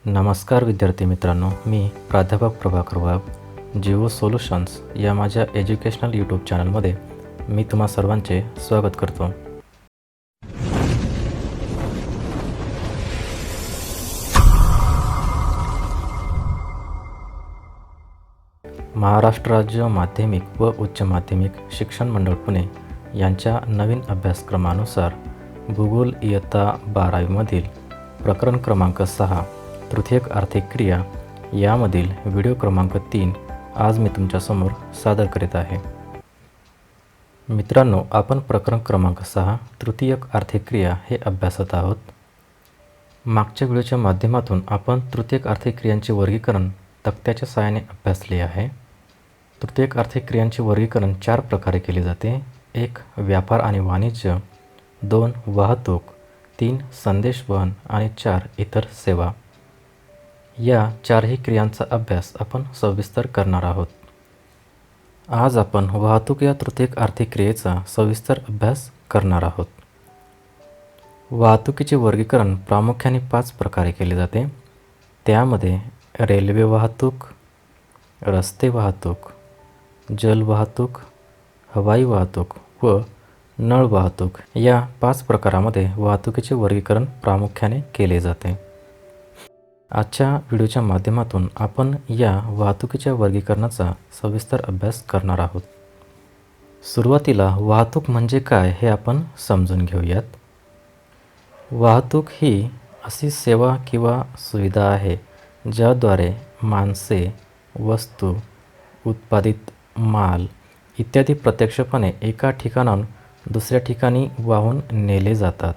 नमस्कार विद्यार्थी मित्रांनो, मी प्राध्यापक प्रभाकर वाघ जिओ सोल्युशन्स या माझ्या एज्युकेशनल यूट्यूब चॅनलमध्ये मी तुम्हा सर्वांचे स्वागत करतो. महाराष्ट्र राज्य माध्यमिक व उच्च माध्यमिक शिक्षण मंडळ पुणे यांच्या नवीन अभ्यासक्रमानुसार भूगोल इयत्ता 12वीमधील प्रकरण क्रमांक 6 तृतीयक आर्थिक क्रिया यामधील व्हिडिओ क्रमांक 3 आज मी तुमच्यासमोर सादर करीत आहे. मित्रांनो, आपण प्रकरण क्रमांक 6 तृतीयक आर्थिक क्रिया हे अभ्यासत आहोत. मागच्या व्हिडिओच्या माध्यमातून आपण तृतीयक आर्थिक क्रियांचे वर्गीकरण तक्त्याच्या सहाय्याने अभ्यासले आहे. तृतीयक आर्थिक क्रियांचे वर्गीकरण 4 प्रकारे केले जाते. 1. व्यापार आणि वाणिज्य, 2. वाहतूक, 3. संदेशवहन आणि 4. इतर सेवा. या 4ही क्रियांचा अभ्यास आपण सविस्तर करणार आहोत. आज आपण वाहतूक या तृतीयक आर्थिक क्रियेचा सविस्तर अभ्यास करणार आहोत. वाहतुकीचे वर्गीकरण प्रामुख्याने 5 प्रकारे केले जाते. त्यामध्ये रेल्वे वाहतूक, रस्ते वाहतूक, जल वाहतूक, हवाई वाहतूक व नळ वाहतूक या 5 प्रकारामध्ये वाहतुकीचे वर्गीकरण प्रामुख्याने केले जाते. आजच्या व्हिडिओच्या माध्यमातून आपण या वाहतुकीच्या वर्गीकरणाचा सविस्तर अभ्यास करणार आहोत. सुरुवातीला वाहतूक म्हणजे काय हे आपण समजून घेऊयात. वाहतूक ही अशी सेवा किंवा सुविधा आहे ज्याद्वारे माणसे, वस्तू, उत्पादित माल इत्यादी प्रत्यक्षपणे एका ठिकाणाहून दुसऱ्या ठिकाणी वाहून नेले जातात.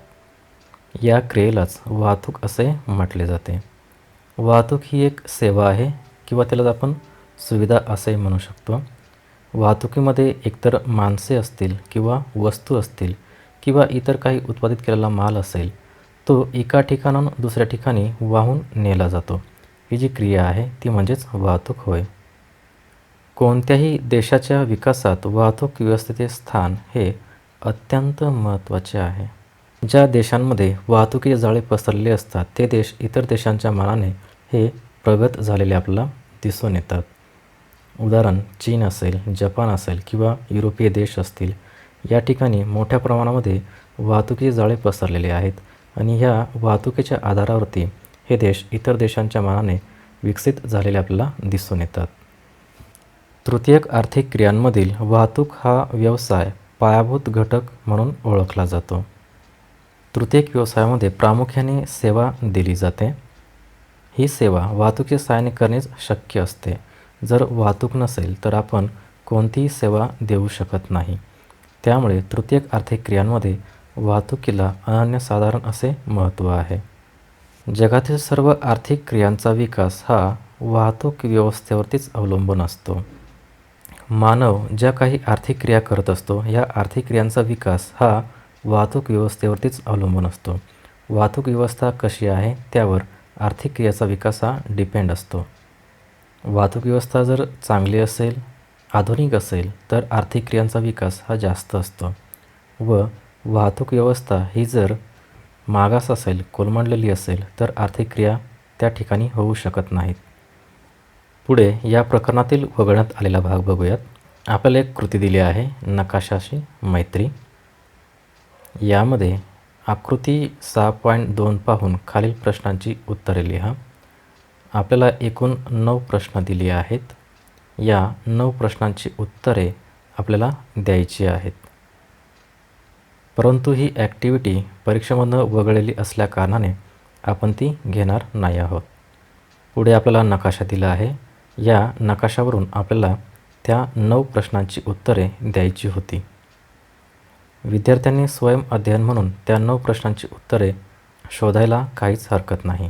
या क्रियेलाच वाहतूक असे म्हटले जाते. वाहतूक ही एक सेवा आहे किंवा त्याला आपण सुविधा असे म्हणू शकतो. वाहतुकीमध्ये एकतर माणसे असतील किंवा वस्तू असतील किंवा इतर काही उत्पादित केलेला माल असेल, तो एका ठिकाणाहून दुसऱ्या ठिकाणी वाहून नेला जातो. ही जी क्रिया आहे ती म्हणजेच वाहतूक होय. कोणत्याही देशाच्या विकासात वाहतूक व्यवस्थेचे स्थान हे अत्यंत महत्त्वाचे आहे. ज्या देशांमध्ये वाहतुकीचे जाळे पसरलेले असतात ते देश इतर देशांच्या मानाने हे प्रगत झालेले आपल्याला दिसून येतात. उदाहरण चीन असेल, जपान असेल किंवा युरोपीय देश असतील. या ठिकाणी मोठ्या प्रमाणामध्ये वाहतुकीचे जाळे पसरलेले आहेत आणि ह्या वाहतुकीच्या आधारावरती हे देश इतर देशांच्या मानाने विकसित झालेले आपल्याला दिसून येतात. तृतीयक आर्थिक क्रियांमधील वाहतूक हा व्यवसाय पायाभूत घटक म्हणून ओळखला जातो. तृतीयक व्यवसायामध्ये प्रामुख्याने सेवा दिली जाते. ही सेवा वाहतुकीच्या सहाय्याने करणेच शक्य असते. जर वाहतूक नसेल तर आपण कोणतीही सेवा देऊ शकत नाही. त्यामुळे तृतीयक आर्थिक क्रियांमध्ये वाहतुकीला अनन्यसाधारण असे महत्त्व आहे. जगातील सर्व आर्थिक क्रियांचा विकास हा वाहतूक व्यवस्थेवरतीच अवलंबून असतो. मानव ज्या काही आर्थिक क्रिया करत असतो या आर्थिक क्रियांचा विकास हा वाहतूक व्यवस्थेवरतीच अवलंबून असतो. वाहतूक व्यवस्था कशी आहे त्यावर आर्थिक क्रियाचा विकास हा डिपेंड असतो. वाहतूक व्यवस्था जर चांगली असेल, आधुनिक असेल तर आर्थिक क्रियांचा विकास हा जास्त असतो व वाहतूक व्यवस्था ही जर मागास असेल, कोलमडलेली असेल तर आर्थिक क्रिया त्या ठिकाणी होऊ शकत नाहीत. पुढे या प्रकरणातील वगळण्यात आलेला भाग बघूयात. आपल्याला एक कृती दिली आहे, नकाशाशी मैत्री. यामध्ये आकृती 6.2 पाहून खालील प्रश्नांची उत्तरे लिहा. आपल्याला एकूण 9 प्रश्न दिले आहेत. या 9 प्रश्नांची उत्तरे आपल्याला द्यायची आहेत. परंतु ही ॲक्टिव्हिटी परीक्षेमधून वगळलेली असल्याकारणाने आपण ती घेणार नाही आहोत. पुढे आपल्याला नकाशा दिला आहे. या नकाशावरून आपल्याला त्या 9 प्रश्नांची उत्तरे द्यायची होती. विद्यार्थ्यांनी स्वयं अध्ययन म्हणून त्या 9 प्रश्नांची उत्तरे शोधायला काहीच हरकत नाही.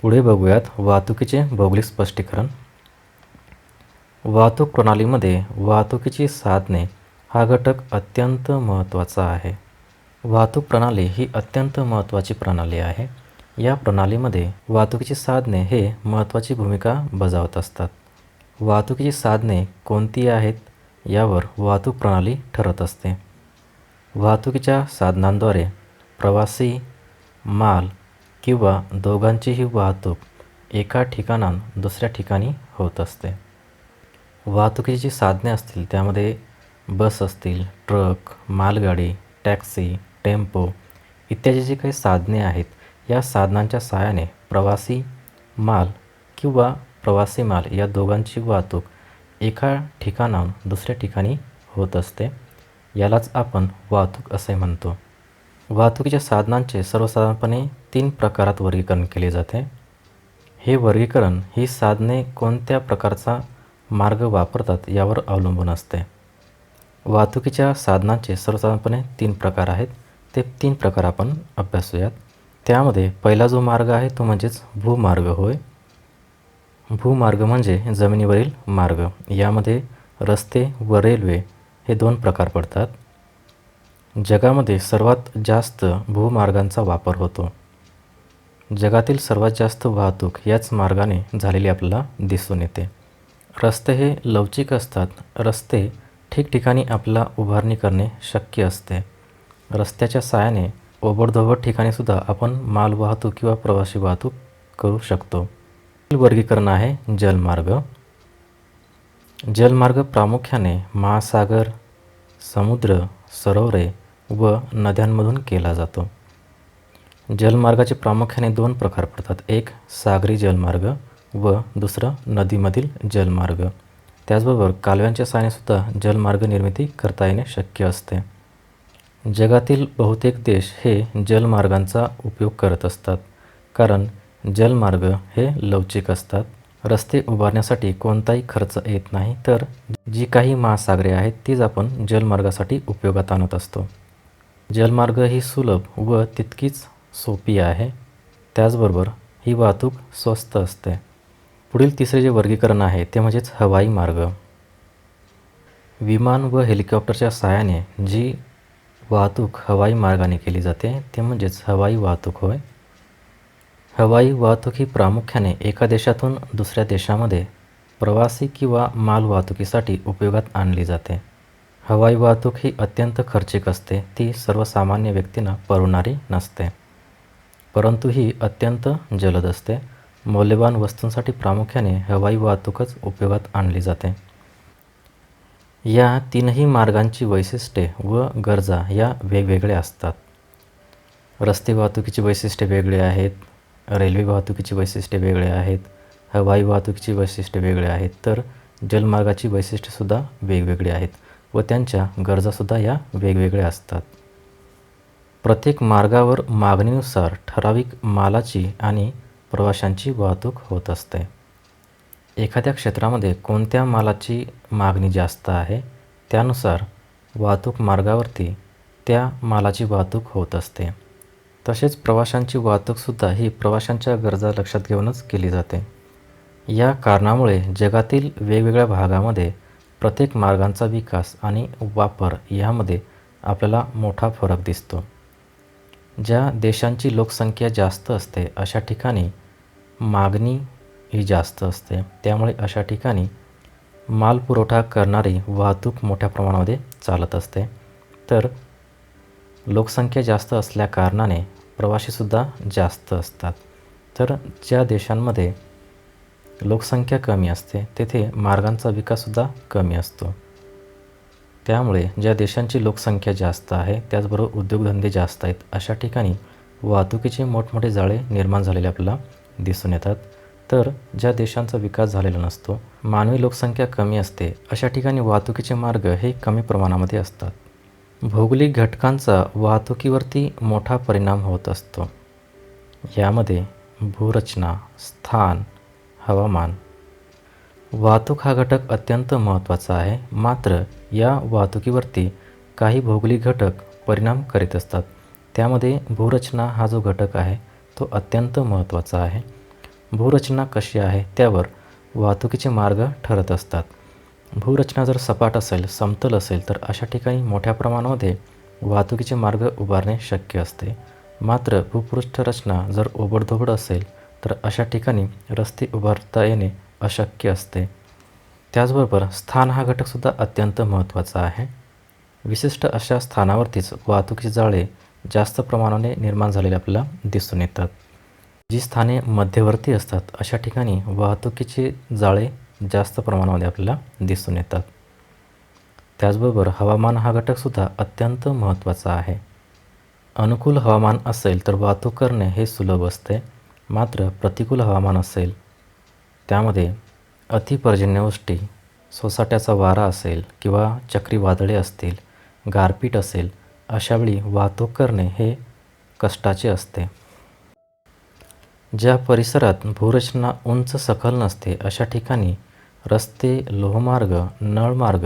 पुढे बघूयात वाहतुकीचे भौगोलिक स्पष्टीकरण. वाहतूक प्रणालीमध्ये वाहतुकीची साधने हा घटक अत्यंत महत्त्वाचा आहे. वाहतूक प्रणाली ही अत्यंत महत्त्वाची प्रणाली आहे. या प्रणालीमध्ये वाहतुकीची साधने हे महत्त्वाची भूमिका बजावत असतात. वाहतुकीची साधने कोणती आहेत यावर वाहतूक प्रणाली ठरत असते. वाहतुकीच्या साधनांद्वारे प्रवासी, माल किंवा दोघांचीही वाहतूक एका ठिकाणाहून दुसऱ्या ठिकाणी होत असते. वाहतुकीची जी साधने असतील त्यामध्ये बस असतील, ट्रक, मालगाडी, टॅक्सी, टेम्पो इत्यादी जी काही साधने आहेत, या साधनांच्या सहाय्याने प्रवासी माल किंवा प्रवासी माल या दोघांची वाहतूक एका ठिकाणाहून दुसऱ्या ठिकाणी होत असते. यालाच आपण वाहतूक असे म्हणतो. वाहतुकीच्या साधनांचे सर्वसाधारणपणे 3 प्रकारात वर्गीकरण केले जाते. हे वर्गीकरण ही साधने कोणत्या प्रकारचा मार्ग वापरतात यावर अवलंबून असते. वाहतुकीच्या साधनांचे सर्वसाधारणपणे 3 प्रकार आहेत. ते 3 प्रकार आपण अभ्यासूयात. त्यामध्ये पहिला जो मार्ग आहे तो म्हणजेच भूमार्ग होय. भूमार्ग म्हणजे जमिनीवरील मार्ग. यामध्ये रस्ते व रेल्वे हे 2 प्रकार पडतात. जगामध्ये सर्वात जास्त भूमार्गांचा वापर होतो. जगातील सर्वात जास्त वाहतूक याच मार्गाने झालेली आपल्याला दिसून येते. रस्ते हे लवचिक असतात. रस्ते ठिकठिकाणी आपल्याला उभारणी करणे शक्य असते. रस्त्याच्या सहाय्याने ओबडधोबड ठिकाणीसुद्धा आपण माल वाहतूक किंवा प्रवासी वाहतूक करू शकतो. वर्गीकरण आहे जलमार्ग. जलमार्ग प्रामुख्याने महासागर, समुद्र, सरोवरे व नद्यांमधून केला जातो. जलमार्गाचे प्रामुख्याने 2 प्रकार पडतात. एक सागरी जलमार्ग व दुसरं नदीमधील जलमार्ग. त्याचबरोबर कालव्यांच्या सहाय्यानेसुद्धा जलमार्ग निर्मिती करता येणे शक्य असते. जगातील बहुतेक देश हे जलमार्गांचा उपयोग करत असतात, कारण जलमार्ग हे लवचिक असतात. रस्ते उभारण्यासाठी कोणताही खर्च येत नाही, तर जी काही महासागरे आहेत तीच आपण जलमार्गासाठी उपयोगात आणत असतो. जलमार्ग ही सुलभ व तितकीच सोपी आहे. त्याचबरोबर ही वाहतूक स्वस्त असते. पुढील तिसरे जे वर्गीकरण आहे ते म्हणजेच हवाई मार्ग. विमान व हेलिकॉप्टरच्या सहाय्याने जी वाहतूक हवाई मार्गाने केली जाते ते म्हणजेच हवाई वाहतूक होय. हवाई वाहतूक ही प्रामुख्याने एका देशातून दुसऱ्या देशामध्ये प्रवासी किंवा माल वाहतुकीसाठी उपयोगात आणली जाते. हवाई वाहतूक ही अत्यंत खर्चिक असते. ती सर्वसामान्य व्यक्तींना परवडणारी नसते, परंतु ही अत्यंत जलद असते. मौल्यवान वस्तूंसाठी प्रामुख्याने हवाई वाहतूकच उपयोगात आणली जाते. या 3ही मार्गांची वैशिष्ट्ये व गरजा या वेगवेगळ्या असतात. रस्ते वाहतुकीची वैशिष्ट्ये वेगळी आहेत, रेल्वे वाहतुकीची वैशिष्ट्ये वेगळे आहेत, हवाई वाहतुकीची वैशिष्ट्ये वेगळे आहेत, तर जलमार्गाची वैशिष्ट्येसुद्धा वेगवेगळी आहेत व त्यांच्या गरजासुद्धा या वेगवेगळ्या असतात. प्रत्येक मार्गावर मागणीनुसार ठराविक मालाची आणि प्रवाशांची वाहतूक होत असते. एखाद्या क्षेत्रामध्ये कोणत्या मालाची मागणी जास्त आहे त्यानुसार वाहतूक मार्गावरती त्या मालाची वाहतूक होत असते. तसेच प्रवाशांची वाहतूकसुद्धा ही प्रवाशांच्या गरजा लक्षात घेऊनच केली जाते. या कारणामुळे जगातील वेगवेगळ्या भागामध्ये प्रत्येक मार्गांचा विकास आणि वापर यामध्ये आपल्याला मोठा फरक दिसतो. ज्या देशांची लोकसंख्या जास्त असते अशा ठिकाणी मागणी ही जास्त असते. त्यामुळे अशा ठिकाणी माल पुरवठा करणारी वाहतूक मोठ्या प्रमाणामध्ये चालत असते. तर लोकसंख्या जास्त असल्या कारणाने प्रवाशीसुद्धा जास्त असतात. तर ज्या देशांमध्ये लोकसंख्या कमी असते तेथे मार्गांचा विकाससुद्धा कमी असतो. त्यामुळे ज्या देशांची लोकसंख्या जास्त आहे त्याचबरोबर उद्योगधंदे जास्त आहेत अशा ठिकाणी वाहतुकीचे मोठमोठे जाळे निर्माण झालेले आपल्याला दिसून येतात. तर ज्या देशांचा विकास झालेला नसतो, मानवी लोकसंख्या कमी असते अशा ठिकाणी वाहतुकीचे मार्ग हे कमी प्रमाणामध्ये असतात. भौगोलिक घटकांचा वाहतुकीवरती मोठा परिणाम होत असतो. यामध्ये भूरचना, स्थान, हवामान. वाहतूक हा घटक अत्यंत महत्त्वाचा आहे. मात्र या वाहतुकीवरती काही भौगोलिक घटक परिणाम करीत असतात. त्यामध्ये भूरचना हा जो घटक आहे तो अत्यंत महत्त्वाचा आहे. भूरचना कशी आहे त्यावर वाहतुकीचे मार्ग ठरत असतात. भूरचना जर सपाट असेल, समतल असेल तर अशा ठिकाणी मोठ्या प्रमाणामध्ये वाहतुकीचे मार्ग उभारणे शक्य असते. मात्र भूपृष्ठ रचना जर ओबडधोबड असेल तर अशा ठिकाणी रस्ते उभारता येणे अशक्य असते. त्याचबरोबर स्थान हा घटकसुद्धा अत्यंत महत्त्वाचा आहे. विशिष्ट अशा स्थानावरतीच वाहतुकीची जाळे जास्त प्रमाणाने निर्माण झालेले आपल्याला दिसून येतात. जी स्थाने मध्यवर्ती असतात अशा ठिकाणी वाहतुकीचे जाळे जास्त प्रमाणामध्ये आपल्याला दिसून येतात. त्याचबरोबर हवामान हा घटकसुद्धा अत्यंत महत्त्वाचा आहे. अनुकूल हवामान असेल तर वाहतूक करणे हे सुलभ असते. मात्र प्रतिकूल हवामान असेल, त्यामध्ये अतिपर्जन्यवृष्टी, सोसाट्याचा वारा असेल किंवा चक्रीवादळे असतील, गारपीट असेल, अशावेळी वाहतूक करणे हे कष्टाचे असते. ज्या परिसरात भूरचना उंच सखल नसते अशा ठिकाणी रस्ते, लोहमार्ग, नळमार्ग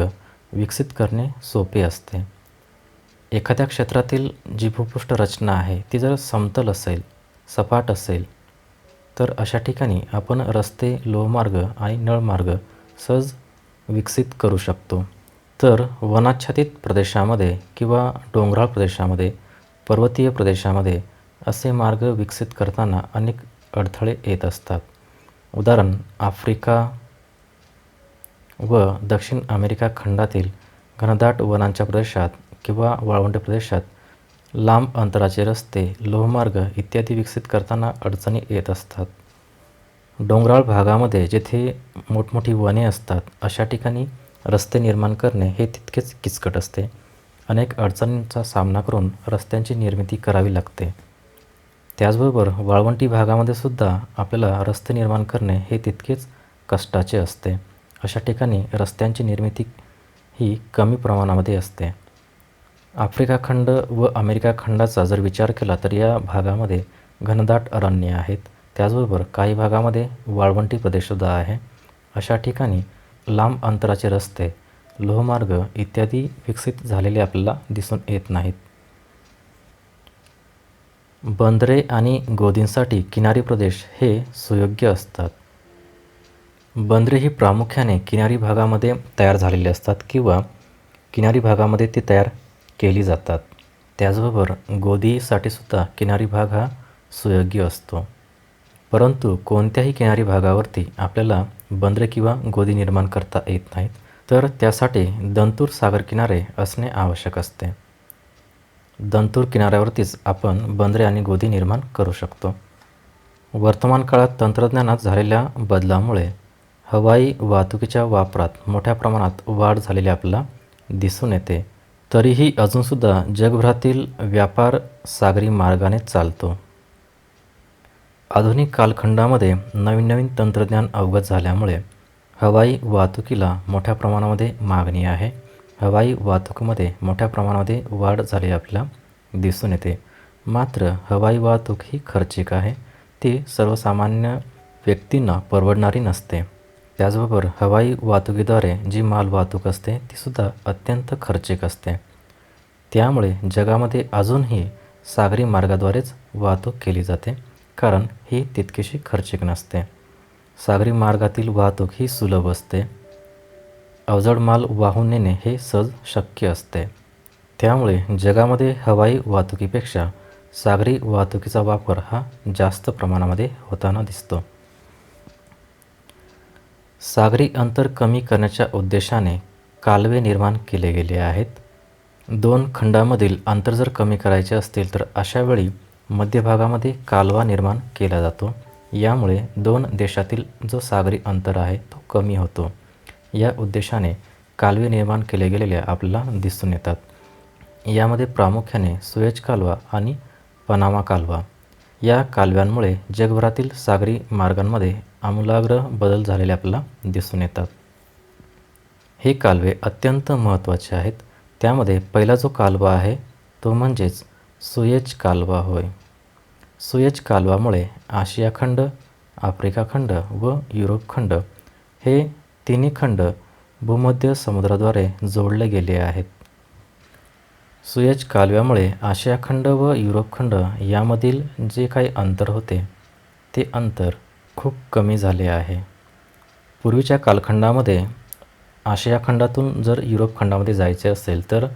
विकसित करणे सोपे असते. एखाद्या क्षेत्रातील जी भूपृष्ठ रचना आहे ती जर समतल असेल, सपाट असेल, तर अशा ठिकाणी आपण रस्ते, लोहमार्ग आणि नळमार्ग सहज विकसित करू शकतो. तर वनाच्छादित प्रदेशामध्ये किंवा डोंगराळ प्रदेशामध्ये, पर्वतीय प्रदेशामध्ये असे मार्ग विकसित करताना अनेक अडथळे येत असतात. उदाहरण आफ्रिका व दक्षिण अमेरिका खंडातील घनदाट वनांच्या प्रदेशात किंवा वाळवंट प्रदेशात लांब अंतराचे रस्ते, लोहमार्ग इत्यादी विकसित करताना अडचणी येत असतात. डोंगराळ भागामध्ये जेथे मोठमोठी वने असतात अशा ठिकाणी रस्ते निर्माण करणे हे तितकेच किचकट असते. अनेक अडचणींचा सामना करून रस्त्यांची निर्मिती करावी लागते. त्याचबरोबर वाळवंटी भागामध्ये सुद्धा आपल्याला रस्ते निर्माण करणे हे तितकेच कष्टाचे असते. अशा ठिकाणी रस्त्यांची निर्मिती ही कमी प्रमाणामध्ये असते. आफ्रिका खंड व अमेरिका खंडाचा जर विचार केला तर या भागामध्ये घनदाट अरण्ये आहेत. त्याचबरोबर काही भागामध्ये वाळवंटी प्रदेशसुद्धा आहे. अशा ठिकाणी लांब अंतराचे रस्ते, लोहमार्ग इत्यादी विकसित झालेले आपल्याला दिसून येत नाहीत. बंदरे आणि गोदींसाठी किनारी प्रदेश हे सुयोग्य असतात. बंदरे ही प्रामुख्याने किनारी भागामध्ये तयार झालेली असतात किंवा किनारी भागामध्ये ती तयार केली जातात. त्याचबरोबर गोदीसाठी सुद्धा किनारी भाग हा सुयोग्य असतो. परंतु कोणत्याही किनारी भागावरती आपल्याला बंदरे किंवा गोदी निर्माण करता येत नाहीत. तर त्यासाठी दंतूर सागर किनारे असणे आवश्यक असते. दंतूर किनाऱ्यावरतीच आपण बंदरे आणि गोदी निर्माण करू शकतो. वर्तमान काळात तंत्रज्ञानात झालेल्या बदलामुळे हवाई वाहतुकीच्या वापरात मोठ्या प्रमाणात वाढ झालेली आपल्याला दिसून येते. तरीही अजूनसुद्धा जगभरातील व्यापार सागरी मार्गाने चालतो. आधुनिक कालखंडामध्ये नवीन नवीन तंत्रज्ञान अवगत झाल्यामुळे हवाई वाहतुकीला मोठ्या प्रमाणामध्ये मागणी आहे. हवाई वाहतुकीमध्ये मोठ्या प्रमाणामध्ये वाढ झाली आपल्याला दिसून येते. मात्र हवाई वाहतूक ही खर्चिक आहे. ती सर्वसामान्य व्यक्तींना परवडणारी नसते. त्याचबरोबर हवाई वाहतुकीद्वारे जी माल वाहतूक असते तीसुद्धा अत्यंत खर्चिक असते. त्यामुळे जगामध्ये अजूनही सागरी मार्गाद्वारेच वाहतूक केली जाते, कारण ही तितकीशी खर्चिक नसते. सागरी मार्गातील वाहतूक ही सुलभ असते. अवजड माल वाहून नेणे हे सहज शक्य असते. त्यामुळे जगामध्ये हवाई वाहतुकीपेक्षा सागरी वाहतुकीचा वापर हा जास्त प्रमाणामध्ये होताना दिसतो. सागरी अंतर कमी करण्याच्या उद्देशाने कालवे निर्माण केले गेले आहेत. दोन खंडामधील अंतर जर कमी करायचे असतील तर अशावेळी मध्यभागामध्ये कालवा निर्माण केला जातो. यामुळे दोन देशातील जो सागरी अंतर आहे तो कमी होतो. या उद्देशाने कालवे निर्माण केले गेलेले आपल्याला दिसून येतात. यामध्ये प्रामुख्याने सुएझ कालवा आणि पनामा कालवा या कालव्यांमुळे जगभरातील सागरी मार्गांमध्ये आमूलाग्र बदल झालेले आपल्याला दिसून येतात. हे कालवे अत्यंत महत्त्वाचे आहेत. त्यामध्ये पहिला जो कालवा आहे तो म्हणजेच सुएझ कालवा होय. सुएझ कालवामुळे आशिया खंड, आफ्रिका खंड व युरोप खंड हे तिन्ही खंड भूमध्य समुद्राद्वारे जोडले गेले आहेत. सुएझ कालव्यामुळे आशिया खंड व युरोप खंड यामधील जे काही अंतर होते ते अंतर खूप कमी झाले आहे. पूर्वीच्या कालखंडामध्ये आशिया खंडातून जर युरोप खंडामध्ये जायचे असेल तर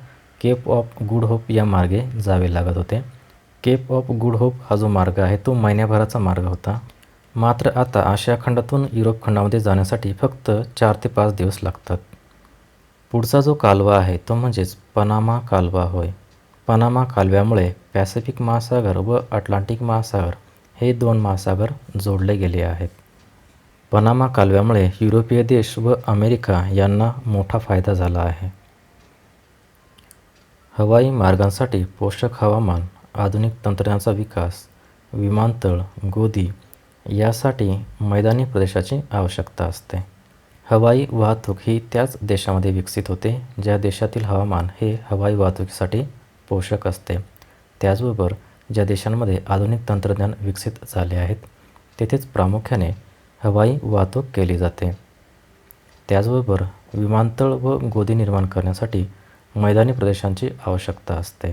केप ऑफ गुड होप या मार्गे जावे लागत होते. केप ऑफ गुड होप हा जो मार्ग आहे तो महिन्याभराचा मार्ग होता. मात्र आता आशिया खंडातून युरोप खंडामध्ये जाण्यासाठी फक्त 4 ते 5 दिवस लागतात. पुढचा जो कालवा आहे तो म्हणजेच पनामा कालवा होय. पनामा कालव्यामुळे पॅसिफिक महासागर व अटलांटिक महासागर हे 2 महासागर जोडले गेले आहेत. पनामा कालव्यामुळे युरोपीय देश व अमेरिका यांना मोठा फायदा झाला आहे. हवाई मार्गांसाठी पोषक हवामान, आधुनिक तंत्रज्ञानाचा विकास, विमानतळ, गोदी यासाठी मैदानी प्रदेशाची आवश्यकता असते. हवाई वाहतूक ही त्याच देशामध्ये विकसित होते ज्या देशातील हवामान हे हवाई वाहतुकीसाठी पोषक असते. त्याचबरोबर ज्या देशांमध्ये आधुनिक तंत्रज्ञान विकसित झाले आहेत तेथेच प्रामुख्याने हवाई वाहतूक केली जाते. त्याचबरोबर विमानतळ व गोदी निर्माण करण्यासाठी मैदानी प्रदेशांची आवश्यकता असते.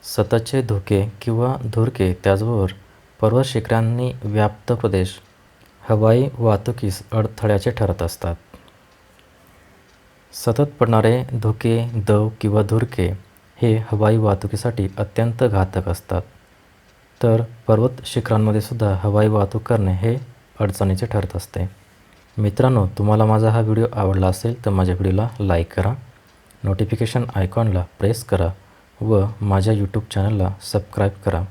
सततचे धुके किंवा धुरके त्याचबरोबर पर्वत शिखरांनी व्याप्त प्रदेश हवाई वाहतुकीस अडथळ्याचे ठरत असतात. सतत पडणारे धुके, दव किंवा धुरके हे हवाई वाहतुकीसाठी अत्यंत घातक असतात. तर पर्वत शिखरांमध्ये सुद्धा हवाई वाहतूक करणे हे अडचणीचे ठरत असते. मित्रांनो, तुम्हाला माझा हा व्हिडिओ आवडला असेल तर माझ्या व्हिडिओला लाईक करा, नोटिफिकेशन आयकॉनला प्रेस करा व माझ्या यूट्यूब चॅनलला सबस्क्राईब करा.